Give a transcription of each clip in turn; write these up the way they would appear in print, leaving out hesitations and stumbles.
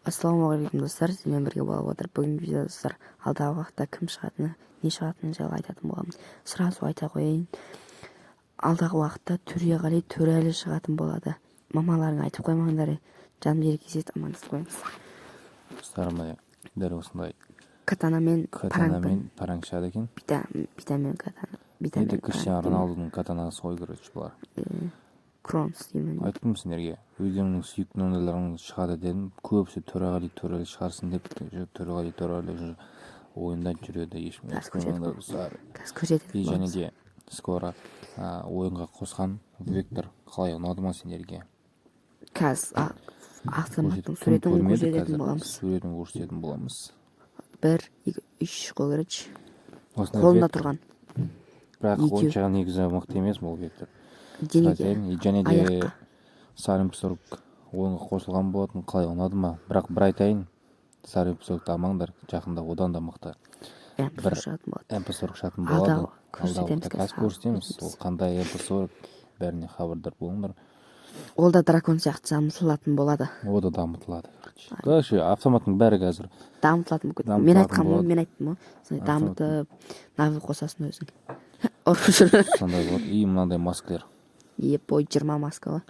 Ассалаумағалейкум достар, сізбен бірге болып отыр. Бүгінгі видео достар, алдағы уақытта кім шығатыны, не шығатыны жайлы айтатын боламыз. Сразу айта қояйын, алдағы уақытта Төреғали Төрәлі шығатын болады. Мамаларың айтып қоймаңдар, жаным жеркесет амандасып қойыңыз. Достарым, дәл осындай Катанамен параңшады екен. Битамен катана. Енді Криштиану Роналдудың катанасы ғой, короче, бұлар. Кронс деймін. Айттым сендерге, өздеріңнің сүйікті номерлеріңіз шығады дедім. Көбісі Төреғали Төрәлі шығарсын деп, Төреғали Төрәлі ойында жүреді, ешкім көрсетеді. И және де скоро ойынға қосқан Вектор қалай ұнады ма сендерге? Қазір автоматтың суретін көрсететін боламыз. Суретін көрсететін боламыз. 1, 2, 3 қол керечі. Қолында тұрған. Бірақ ойыншыға негізі мықты емес бұл Вектор. Денеге, және де аяққа. Сарым Псорг ойынға қосылған болатын, қалай ұнады ма? Бірақ бір айтайын, Сарым Псоргты амаңдар, жақында одан да мықты. MP40 шатын болады. Алдағы көрсетеміз. Ол қандай MP40 бәріне хабардар болыңдар. Ол да дракон сияқты дамытылатын болады. Ол да дамытылады. Короче, автоматтың бәрі қазір Дамытылатын мүмкін. Мен айттым ғой. Дамытып, навы қосасын өзің. Сондай болады. И мынандай маскалар. Ой, 20 маска ғой.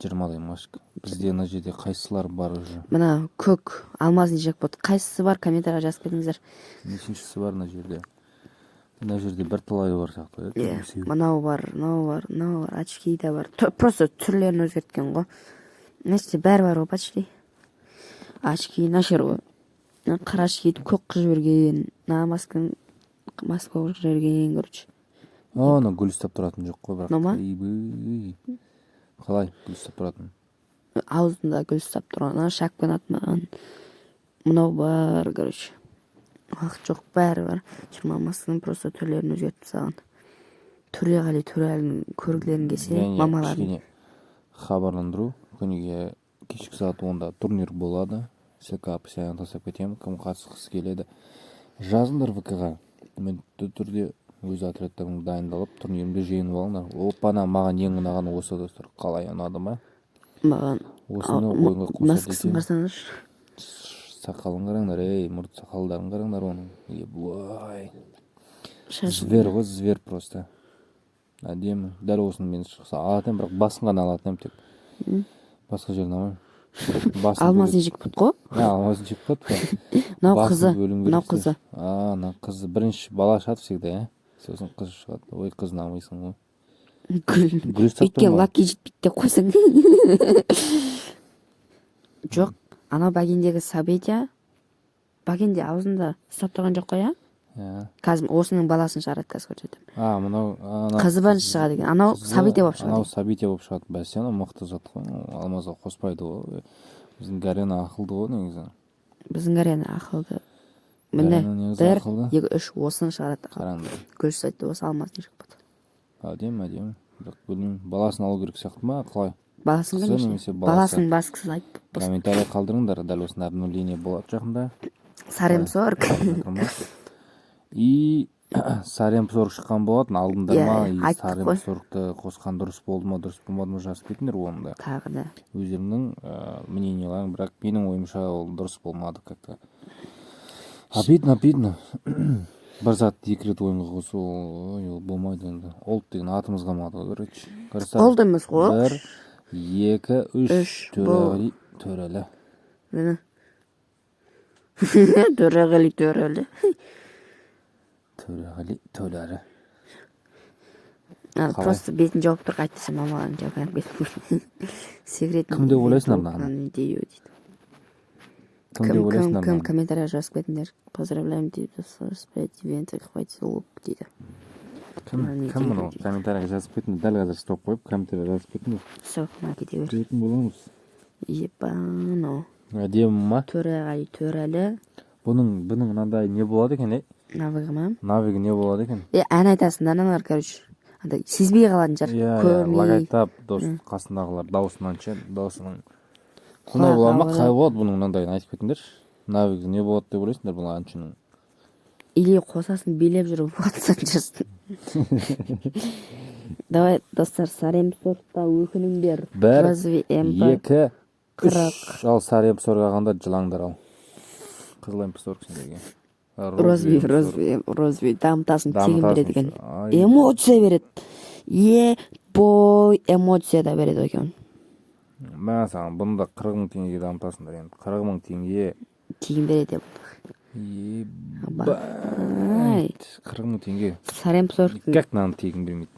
20-дай маска. Бізде мына жерде қайсылар бар уже? Мына көк алмазный жекпот. Қайсысы бар, комментарийға жазып кетіңіздер. Нешіншісі бар мына жерде? Мына жерде бір талайы бар сияқты. Мынау бар. Очки да бар. Просто түрлерін өзгерткен ғой. Нәсте бәрі бар ғой, почти. Очки нашер ғой. Қара очки көк қыз жіберген. Маска қыз жіберген, короче. Ана гүл ұстап тұратын жоқ қой, бірақ. Қалай гүл ұстап тұратын? Аузында гүл ұстап тұрған, шапкан атмаған. Мынау бар, короче. Уақыт жоқ, бәрі бар. 20 масканың просто түрлерін өзгертіп салған. Төреғали Төрәлінің көргілерін келсе, мамаларын. Хабарландыру, күніге кешкі сағат 10-да турнир болады. СК постоянно тастап кетемін, кім қатысқысы келеді. Жазыңдар ВК-ға. Міндетті түрде өз отрядтарың дайындалып, турнирімді жеңіп алыңдар. Опана, маған ең ұнаған осы достар. Қалай ұнады ма? Маған осыны ойынға қосады екен. Маскасын қарсаңыз. Сақалын қараңдар, мұрт сақалдарын қараңдар оның. Ебой. Звер ғой, звер просто. Әдемі. Дәл осыны мен шықса алатым, бірақ басын ғана алатым тек. Басқа жерін алмайм. Алмазный жекпот қой? Алмазный жекпот қой. Мынау қызы. Мынау қызы. Бірінші бала шығады всегда, сосын қыз шығады. Ой, қызын алмайсың ғой. Гүл ұстап тұрма. Өйткені лаки жетпейді деп қойсың. Жоқ, анау бәгендегі Сабетя, бәгенде аузында ұстап тұрған жоқ қой, Қазір осының баласын шығарады, қазір көрсетем. Мынау қызы бірінші шығады екен. Анау Сабетя болып шығады. Анау Сабетя болып шығады. Бәсе, анау мықты зат қой. Алмазға қоспайды ғой. Біздің Гарена ақылды ғой негізі. Біздің Гарена ақылды. Міне, 1, 2, 3 осыны шығарады. Қараңдар. Гүл сайтты осы алмазный жекпот. Әдемі. Бірақ білмеймін, баласын алу керек сияқты ма, қалай? Баласын басқысы айтып. Комментарий қалдырыңдар, дәл осында обновление болады жақында. Сарым Псорг. И Сарым Псорг шыққан болатын, алдыңдар ма? Сарым Псоргты қосқан дұрыс болды ма, дұрыс болмады ма, жазып кетіңдер онда. Тағы да. Өздерінің мнениелерін, бірақ менің ойымша ол дұрыс болмады как-то. Обидно. Бір зат екі рет ойынға қосу, ол болмайды енді. Олд деген атымызға мады, короче. Олд емес ғой. 1, 2, 3, Төреғали Төрәлі. Мені. Төреғали Төрәлі. Төреғали Төрәлі. Просто бетін жауып тұр, қайтты мамаларын жауып бетін. Кім деп ойлайсың арнаған? Кім комментария жазып кетіңдер. Поздравляем дейді, спрять ивенты, хватит улып дейді. Кім мұны комментария жазып кетіңдер, дәл қазір стоп қойып, комментария жазып кетіңдер. Все, ма кете бер. Көретін боламыз. Епано. Әдемі ма? Төреғали Төрәлі. Бұның мынандай не болады екен, Навигі ма? Навигі не болады екен? Ән айтасың да, аналар, короче. Сезбей қалатын жар. Лагайтап, қасындағылар даусынан даусының. Құнай бола ма, қай болады бұның мынандайын айтып кетіңдер. Навигі не болады деп ойлайсыңдар бұл әншінің? Или қосасын билеп жүріп болатын жасын. Давай, достар, Сарым Псоргта өкініңдер. 1, 2, 40. Ал сары МП40 алғанда жылаңдар ал. Қызыл МП40 сендерге. Розби дамытасын тегін Дамытасын. береді екен. Ай. Эмоция береді. Бой эмоция да береді екен. Мен саған бұны да 40 мың теңгеге дамытасыңдар енді. 40 мың теңге. Тегін береді. Ебать. 40 мың теңге. Сары МП40. Как нам тегін бермейді?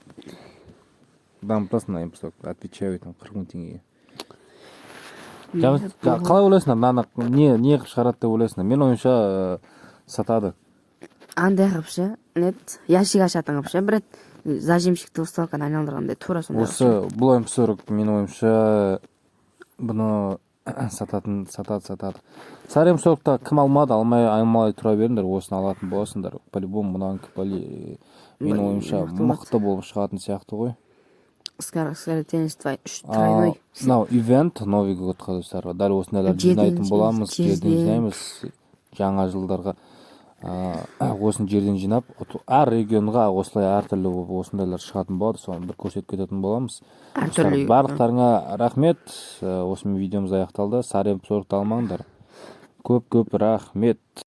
Дамытасың на МП40. Отвечаю етім 40 мың теңгеге. Қалай ойлайсыңдар? Мынаны не қылып шығарады деп ойлайсыңдар? Мен ойымша сатады. Андай қылып ше, ящик ашатын қылып ше, бір зажимщикті уставканы айналдырғандай тура сондай. Осы бұл МП40 менің ойымша бұны сатады. Сары МП40-та кім алмады, алмай тұра беріңдер, осыны алатын боласыңдар. По-любому мұнан менің ойымша мықты болып шығатын сияқты ғой. Скоротенность тройной. Мынау ивент Новый год қазақстарға дәл осындайларды жинайтын боламыз, жерден жинаймыз жаңа жылдарға. Осын жерден жинап, әр регионға осылай әртүрлі осындайлар шығатын болады, соны бір көрсетіп кететін боламыз. Барлықтарыңа рахмет. Осымен видеомыз аяқталды. Сары МП40 алмаңдар. Көп рахмет.